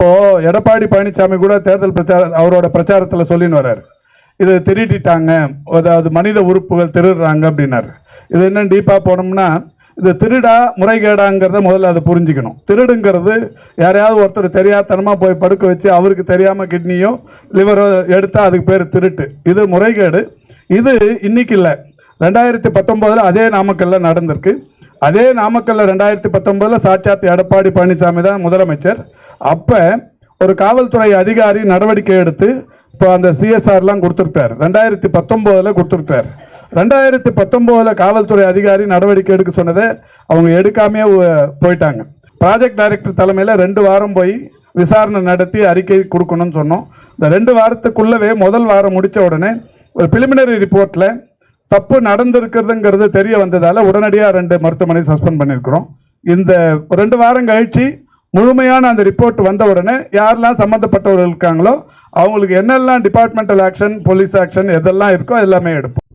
இப்போ எடப்பாடி பழனிசாமி கூட தேர்தல் அவரோட பிரச்சாரத்தில் சொல்லின்னு வர்றாரு, இது திருடிட்டாங்க, அதாவது மனித உறுப்புகள் திருடுறாங்க அப்படின்னாரு. இது என்ன டீப்பாக போனோம்னா, இது திருடா முறைகேடாங்கிறத முதல்ல அதை புரிஞ்சுக்கணும். திருடுங்கிறது யாரையாவது ஒருத்தர் தெரியாதனமாக போய் படுக்க வச்சு அவருக்கு தெரியாமல் கிட்னியோ லிவரோ எடுத்தால் அதுக்கு பேர் திருட்டு. இது முறைகேடு. இது இன்னைக்கு இல்லை, 2019 அதே நாமக்கல்ல நடந்திருக்கு. அதே நாமக்கல்ல 2019 சாட்சாத் எடப்பாடி பழனிசாமி தான் முதலமைச்சர். அப்போ ஒரு காவல்துறை அதிகாரி நடவடிக்கை எடுத்து இப்போ அந்த சிஎஸ்ஆர்லாம் கொடுத்துருக்காரு, 2019 கொடுத்துருக்காரு. 2019 காவல்துறை அதிகாரி நடவடிக்கை எடுக்க சொன்னதை அவங்க எடுக்காமே போயிட்டாங்க. ப்ராஜெக்ட் டைரக்டர் தலைமையில் 2 வாரம் போய் விசாரணை நடத்தி அறிக்கை கொடுக்கணும்னு சொன்னோம். இந்த 2 வாரத்துக்குள்ளவே முதல் வாரம் முடித்த உடனே ஒரு பிலிமினரி ரிப்போர்ட்டில் தப்பு நடந்திருக்கிறதுங்கிறது தெரிய வந்ததால் உடனடியாக 2 மருத்துவமனை சஸ்பெண்ட் பண்ணியிருக்கிறோம். இந்த 2 வாரம் கழிச்சு முழுமையான அந்த ரிப்போர்ட் வந்த உடனே யாரெல்லாம் சம்மந்தப்பட்டவர்கள் இருக்காங்களோ அவங்களுக்கு என்னெல்லாம் டிபார்ட்மெண்டல் ஆக்ஷன், போலீஸ் ஆக்ஷன் எதெல்லாம் இருக்கோ எல்லாமே எடுப்போம்.